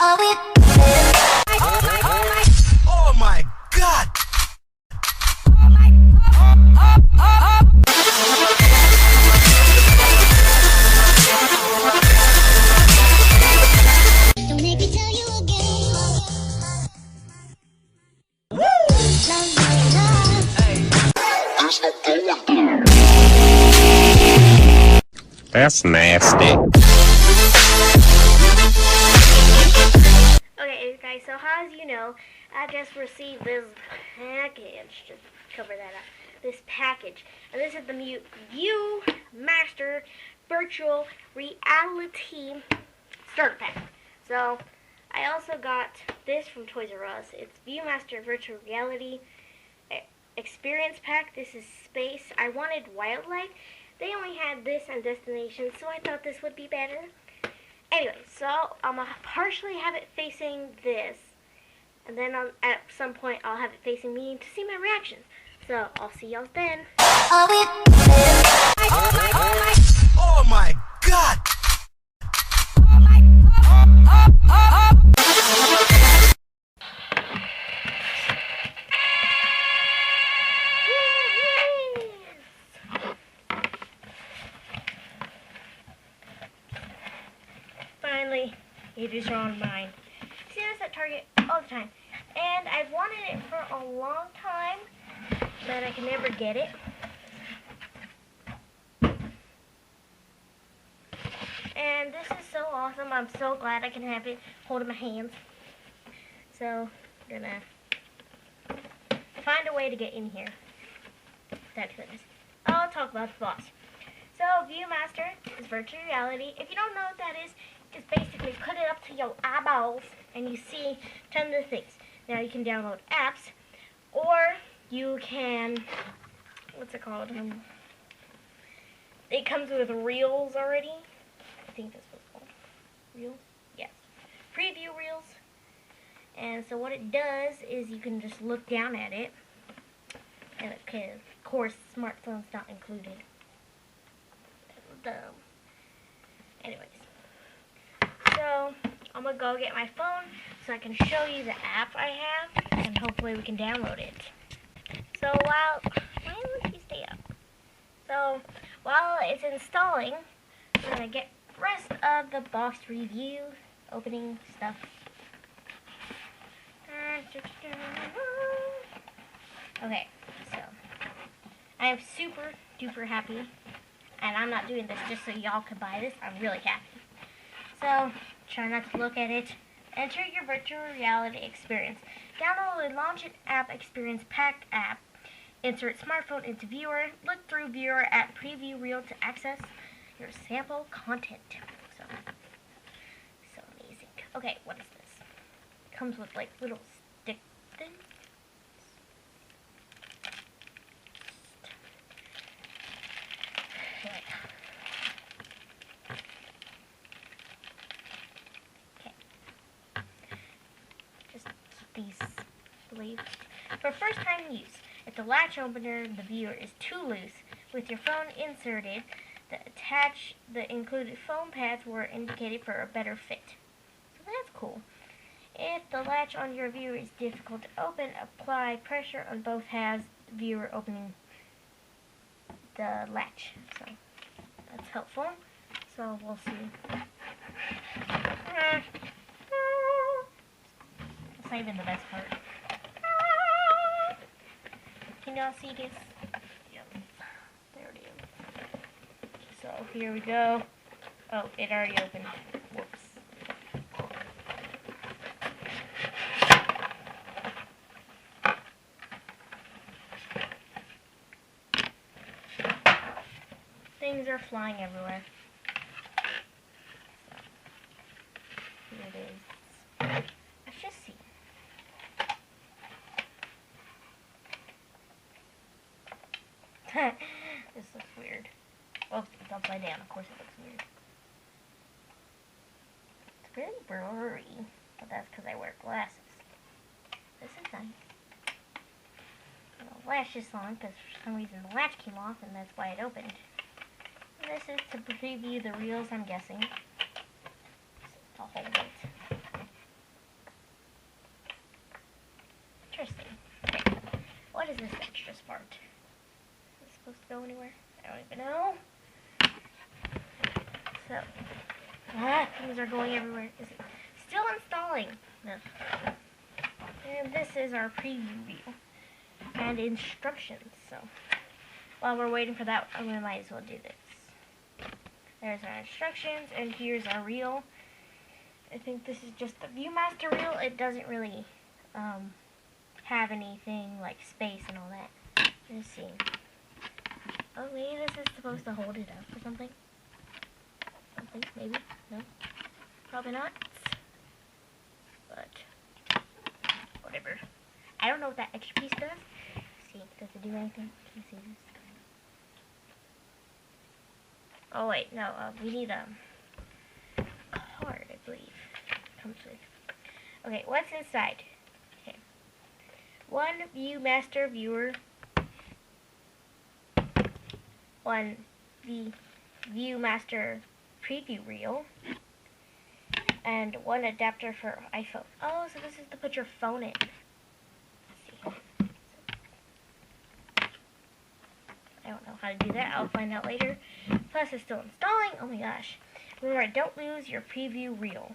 Oh my God! Don't make me tell you again. Love, love, love. That's nasty. Okay, guys, so as you know, I just received this package. Just cover that up. This package. And this is the ViewMaster Virtual Reality Starter Pack. So, I also got this from Toys R Us. It's ViewMaster Virtual Reality Experience Pack. This is space. I wanted wildlife. They only had this and destination, so I thought this would be better. Anyway, so I'm going to partially have it facing this, and then at some point I'll have it facing me to see my reaction. So I'll see y'all then. Oh my God! Finally, it is on mine. See this at Target all the time. And I've wanted it for a long time, but I can never get it. And this is so awesome. I'm so glad I can have it hold in my hands. So, I'm gonna find a way to get in here. Thank goodness. I'll talk about the box. So, ViewMaster is virtual reality. If you don't know what that is, it's basically put it up to your eyeballs and you see tons of things. Now you can download apps, or you can, what's it called? It comes with reels already. I think that's what it's called. Reels? Yes. Preview reels. And so what it does is you can just look down at it. And it can, of course, smartphone's not included. Anyways. So, I'm going to go get my phone so I can show you the app I have, and hopefully we can download it. So why would you stay up? So, while it's installing, we're going to get the rest of the box review, opening stuff. Okay, so, I am super duper happy, and I'm not doing this just so y'all can buy this. I'm really happy. So, try not to look at it. Enter your virtual reality experience. Download the Launch an App Experience Pack app. Insert smartphone into viewer. Look through viewer at preview reel to access your sample content. So amazing. Okay, what is this? It comes with like little stick things. These sleeves. For first time use, if the latch opener the viewer is too loose, with your phone inserted, the included foam pads were indicated for a better fit. So that's cool. If the latch on your viewer is difficult to open, apply pressure on both halves, the viewer opening the latch. So that's helpful. So we'll see. Saving the best part. Can y'all see this? Yep. There it is. So here we go. Oh, it already opened. Whoops. Things are flying everywhere. So, here it is. Let's just see. This looks weird. Oh, it's upside down. Of course it looks weird. It's very blurry, but that's because I wear glasses. This is nice. The latch is on because for some reason the latch came off and that's why it opened. And this is to preview the reels, I'm guessing. To hold it. what is this extra part? Is it supposed to go anywhere? I don't even know. So, things are going everywhere. Is it still installing? No. And this is our preview reel and instructions. So, while we're waiting for that, we might as well do this. There's our instructions, and here's our reel. I think this is just the Viewmaster reel. It doesn't really have anything like space and all that. Let's see. Oh, maybe this is supposed to hold it up or something. Something, maybe? No? Probably not. But, whatever. I don't know what that extra piece does. Let's see, does it do anything? Can you see this? Oh wait, no, we need a card, I believe. Comes with. Okay, what's inside? Okay. One Viewmaster viewer. One Viewmaster preview reel. And one adapter for iPhone. Oh, so this is to put your phone in. Let's see. I don't know how to do that. I'll find out later. Plus, it's still installing. Oh my gosh. Remember, don't lose your preview reel.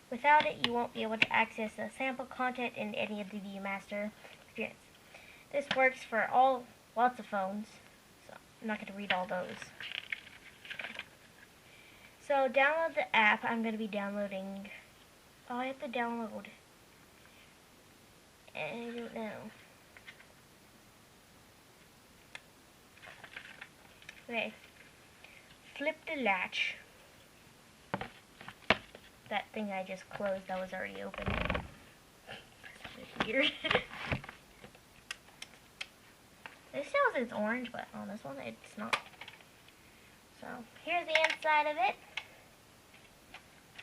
Without it, you won't be able to access the sample content in any of the Viewmaster experience. This works for lots of phones. So, I'm not going to read all those. So, download the app. I'm going to be downloading. Oh, I have to download. I don't know. Okay. Flip the latch. That thing I just closed, that was already open. That's weird. This shows it's orange, but on this one it's not. So, here's the inside of it.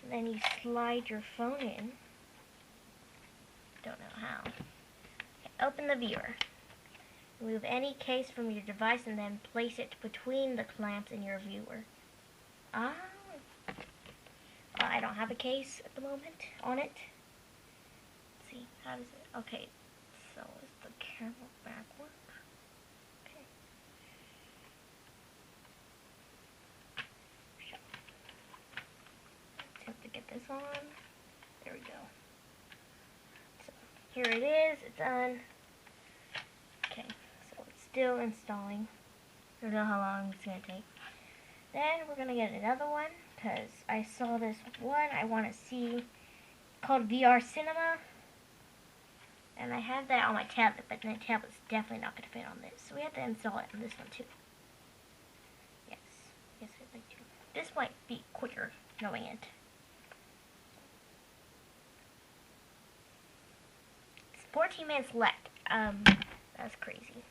And then you slide your phone in. Don't know how. Okay, open the viewer. Remove any case from your device and then place it between the clamps in your viewer. Ah. I don't have a case at the moment on it. Let's see, how does it? Okay, so is the camera backward? Okay. Attempt to get this on. There we go. So here it is. It's on. Okay, so it's still installing. I don't know how long it's gonna take. Then we're gonna get another one because I saw this one I want to see called VR Cinema, and I have that on my tablet, but my tablet's definitely not gonna fit on this, so we have to install it on this one too. Yes, I'd like to. This might be quicker knowing it. It's 14 minutes left. That's crazy.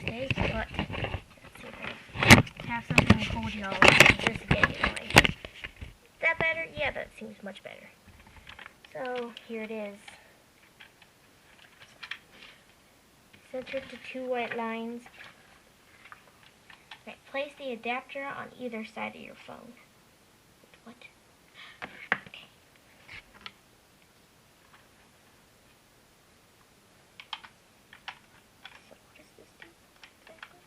Stay put. Have something to hold y'all just get it away. Is that better? Yeah, that seems much better. So here it is. Centered to 2 white lines. Okay, place the adapter on either side of your phone. What? Okay. So what does this do exactly?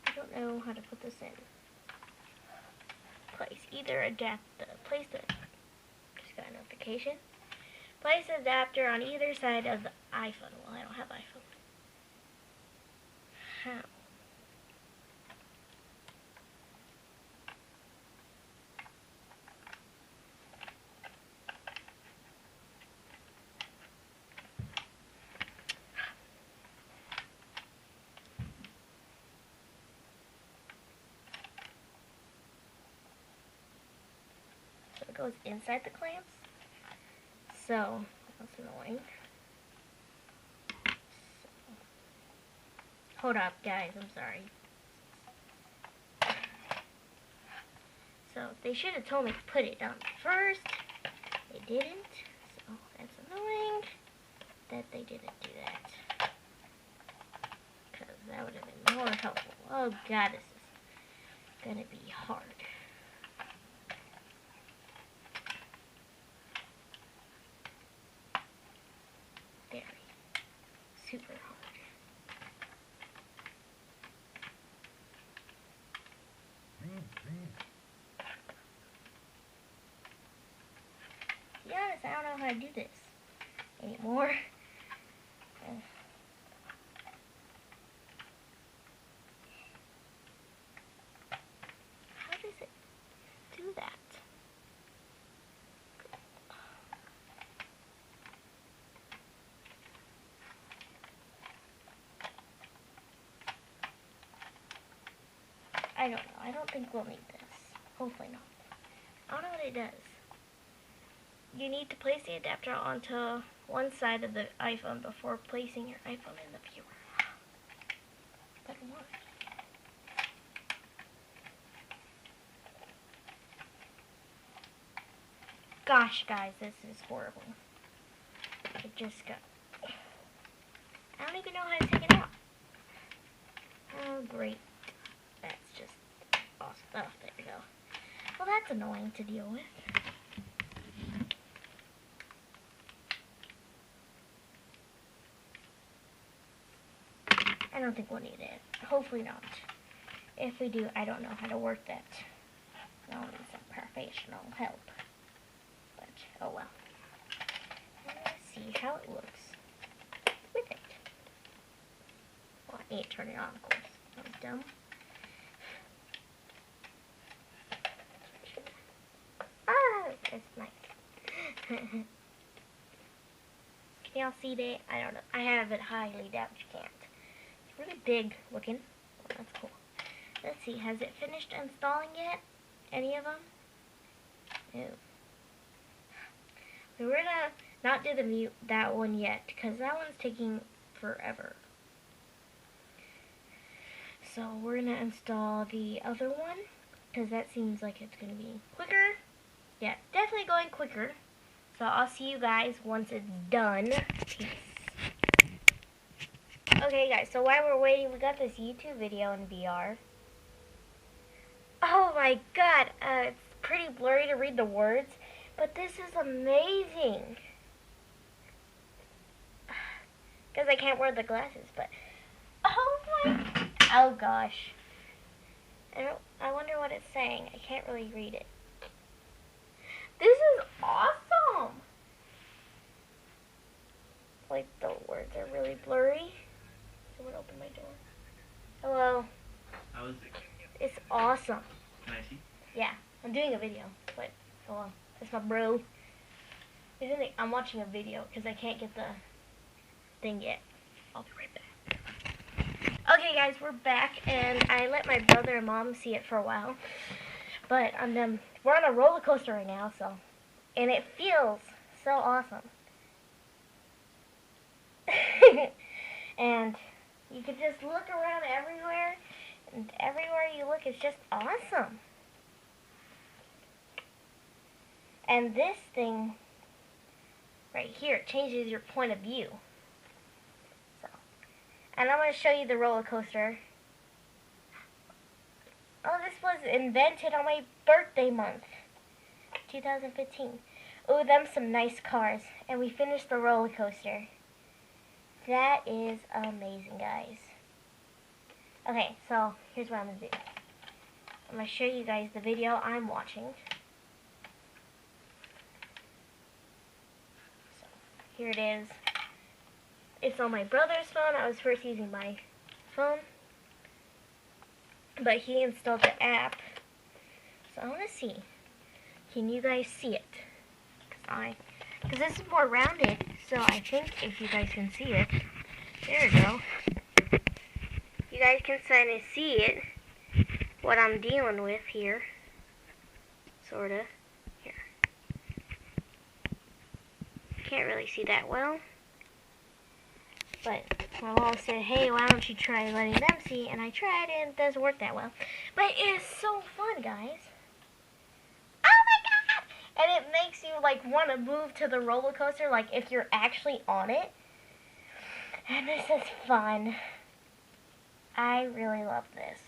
I don't know how to put this in. Place either place the, just got a notification. Place the adapter on either side of the iPhone. Well, I don't have iPhone. How? It goes inside the clamps. So, that's annoying. So, hold up, guys, I'm sorry. So, they should have told me to put it on first. They didn't. So, that's annoying that they didn't do that. Because that would have been more helpful. Oh, God, this is going to be hard. To be honest, I don't know how to do this anymore. How does it do that? I don't know. I don't think we'll need this. Hopefully not. I don't know what it does. You need to place the adapter onto one side of the iPhone before placing your iPhone in the viewer. But what? Gosh, guys, this is horrible. It just got... I don't even know how to take it out. Oh, great. That's just awesome. Oh, there we go. Well, that's annoying to deal with. I don't think we'll need it. Hopefully not. If we do, I don't know how to work that. I'll need some professional help. But, oh well. Let's see how it looks with it. Well, I need to turn it on, of course. That was dumb. Ah, that's nice. Can y'all see that? I don't know. I have it highly doubt you can't. It's really big looking. Oh, that's cool. Let's see. Has it finished installing yet? Any of them? No. So we're gonna not do that one yet because that one's taking forever. So we're gonna install the other one because that seems like it's gonna be quicker. Yeah, definitely going quicker. So I'll see you guys once it's done. Peace. Okay guys, so while we're waiting, we got this YouTube video in VR. Oh my god, it's pretty blurry to read the words, but this is amazing. Because I can't wear the glasses, but oh gosh. I wonder what it's saying. I can't really read it. This is awesome. Like the words are really blurry. Someone open my door. Hello. How is it? It's awesome. Can I see? Yeah, I'm doing a video, but hello. That's my bro. I'm watching a video because I can't get the thing yet. I'll be right back. Okay guys, we're back and I let my brother and mom see it for a while. But we're on a roller coaster right now, and it feels so awesome. And you can just look around everywhere, and everywhere you look is just awesome. And this thing right here changes your point of view. And I'm going to show you the roller coaster. Oh, this was invented on my birthday month, 2015. Ooh, them some nice cars. And we finished the roller coaster. That is amazing, guys. Okay, so here's what I'm going to do. I'm going to show you guys the video I'm watching. So, here it is. It's on my brother's phone. I was first using my phone. But he installed the app. So I want to see. Can you guys see it? Because this is more rounded. So I think if you guys can see it. There we go. You guys can kind of see it. What I'm dealing with here. Sorta. Here. Can't really see that well. But my mom said, hey, why don't you try letting them see? And I tried, and it doesn't work that well. But it is so fun, guys. Oh my god! And it makes you, like, want to move to the roller coaster, like, if you're actually on it. And this is fun. I really love this.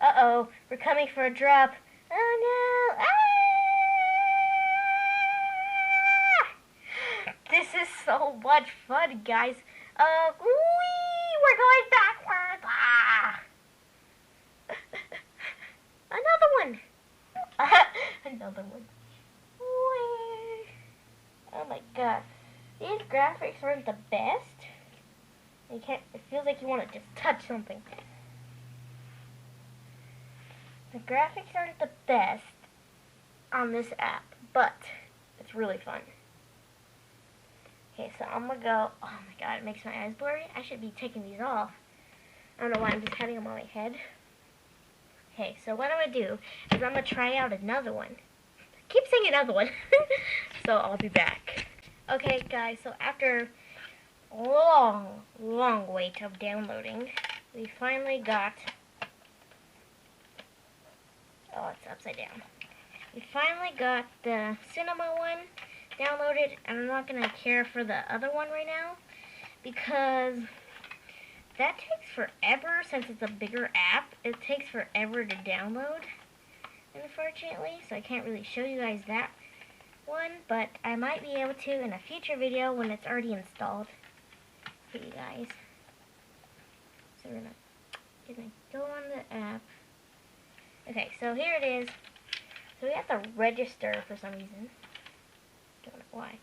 Uh-oh, we're coming for a drop. Oh, no! Ah! This is so much fun, guys. We're going backwards. Ah! god. These graphics aren't the best. It feels like you want to just touch something. The graphics aren't the best on this app, but it's really fun. Okay, so I'm gonna go. Oh my god, it makes my eyes blurry. I should be taking these off. I don't know why I'm just having them on my head. Okay, so what I'm gonna do is I'm gonna try out another one. I keep saying another one. So I'll be back. Okay, guys, so after a long wait of downloading, we finally got. Oh, it's upside down. We finally got the cinema one downloaded, and I'm not gonna care for the other one right now because that takes forever. Since it's a bigger app, it takes forever to download, unfortunately, so I can't really show you guys that one, but I might be able to in a future video when it's already installed for you guys. So we're gonna go on the app. Okay, so here it is. So we have to register for some reason. Don't know why.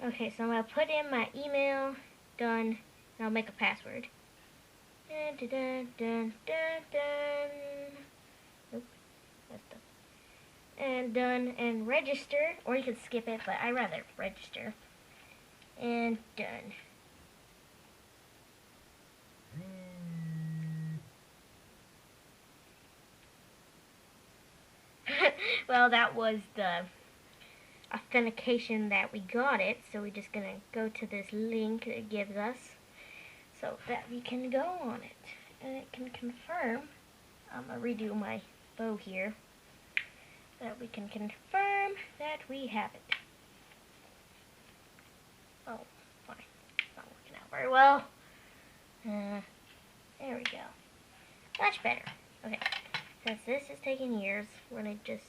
Okay, so I'm gonna put in my email. Done. And I'll make a password. Dun, dun, dun, dun, dun, dun. Nope. That's done. And done. And register. Or you can skip it, but I rather register. And done. Well, that was the authentication that we got it, so we're just gonna go to this link it gives us so that we can go on it and it can confirm. I'm gonna redo my bow here so that we can confirm that we have it. Oh, fine, it's not working out very well. There we go, much better. Okay, since this is taking years, we're gonna just,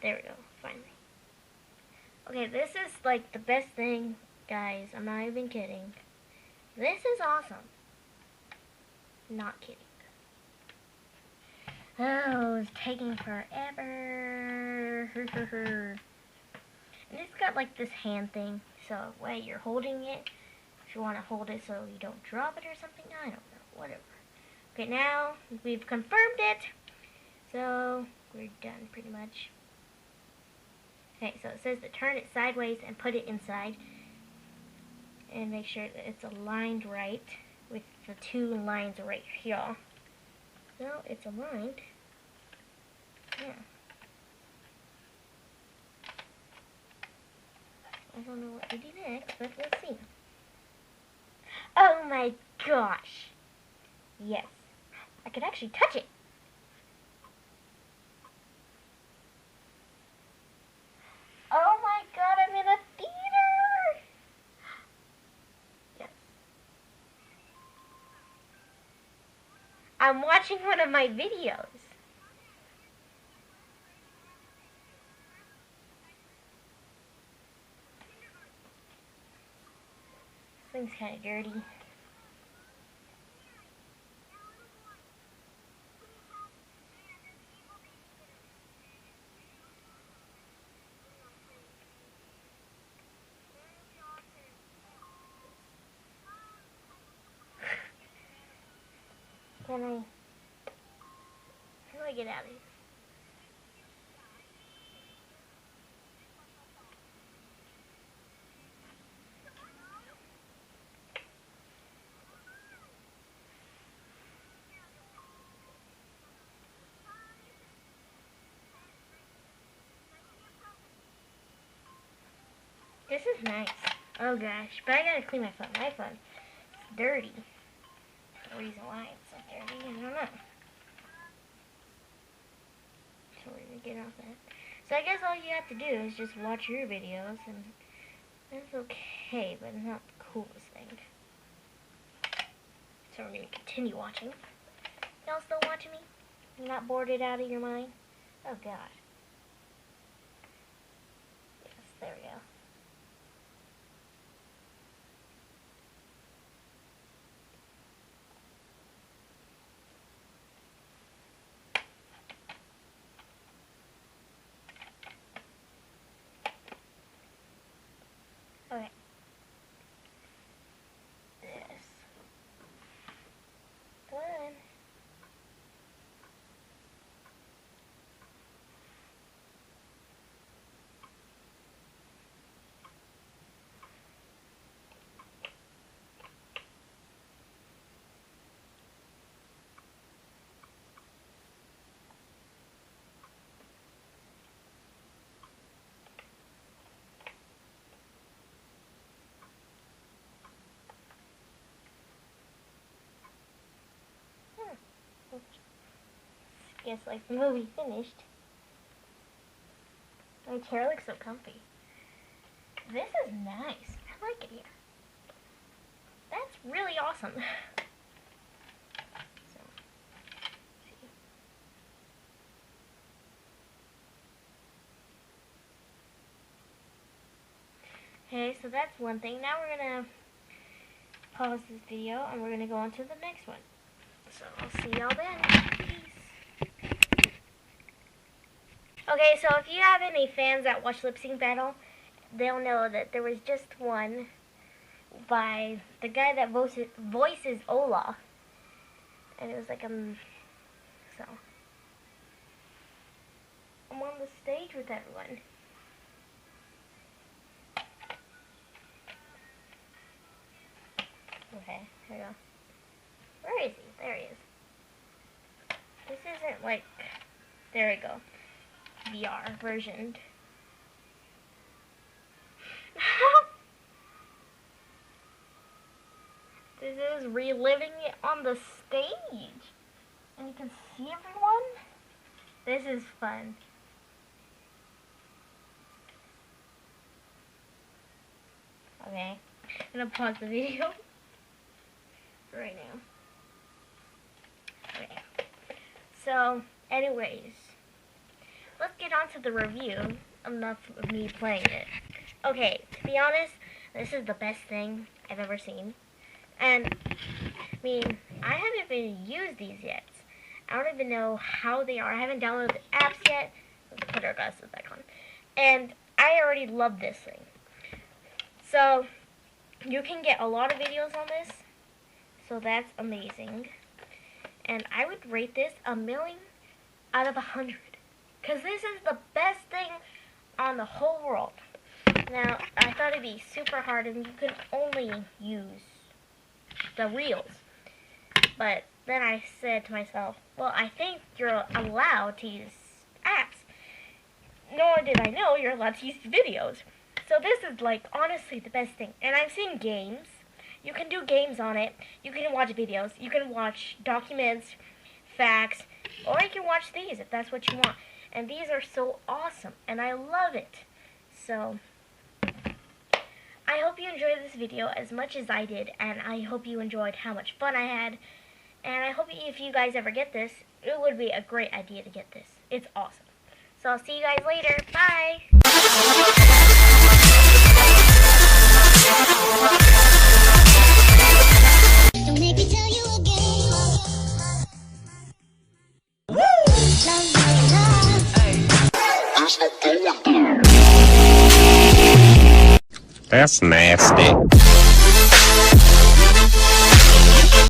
there we go, finally. Okay, this is like the best thing, guys. I'm not even kidding. This is awesome. Not kidding. Oh, it's taking forever. And it's got like this hand thing. So, while you're holding it, if you want to hold it so you don't drop it or something, I don't know. Whatever. Okay, now we've confirmed it. So, we're done pretty much. Okay, so it says to turn it sideways and put it inside. And make sure that it's aligned right with the two lines right here. No, it's aligned. Yeah. I don't know what to do next, but let's see. Oh my gosh! Yes. I could actually touch it. Oh my god, I'm in a theater! Yes. I'm watching one of my videos. This thing's kind of dirty. How do I get out of here? This is nice. Oh gosh, but I gotta clean my phone. My phone is dirty. The reason why it's so dirty, I don't know. So we're gonna get off that. So I guess all you have to do is just watch your videos, and that's okay, but it's not the coolest thing. So we're gonna continue watching. Y'all still watching me? You're not bored it out of your mind? Oh god. Yes, there we go. guess like the movie finished. My chair looks so comfy. This is nice. I like it here. That's really awesome. So, see. Okay, so that's one thing. Now we're gonna pause this video and we're gonna go on to the next one. So I'll see y'all then. Peace. Okay, so if you have any fans that watch Lip Sync Battle, they'll know that there was just one by the guy that voices Olaf. And it was like, so. I'm on the stage with everyone. Okay, here we go. Where is he? There he is. This isn't like, there we go. VR version. This is reliving it on the stage. And you can see everyone. This is fun. Okay, I'm gonna pause the video right now. Okay. So, anyways, let's get on to the review. Enough of me playing it. Okay, to be honest, this is the best thing I've ever seen. And, I mean, I haven't even used these yet. I don't even know how they are. I haven't downloaded the apps yet. Let's put our glasses back on. And I already love this thing. So, you can get a lot of videos on this. So that's amazing. And I would rate this 1,000,000 out of 100. Because this is the best thing on the whole world. Now, I thought it'd be super hard and you could only use the reels. But then I said to myself, well, I think you're allowed to use apps. Nor did I know you're allowed to use videos. So this is like honestly the best thing. And I've seen games. You can do games on it. You can watch videos. You can watch documents, facts, or you can watch these if that's what you want. And these are so awesome. And I love it. So I hope you enjoyed this video as much as I did. And I hope you enjoyed how much fun I had. And I hope if you guys ever get this, it would be a great idea to get this. It's awesome. So I'll see you guys later. Bye. Don't make me tell you again. Love, There's no going back. That's nasty.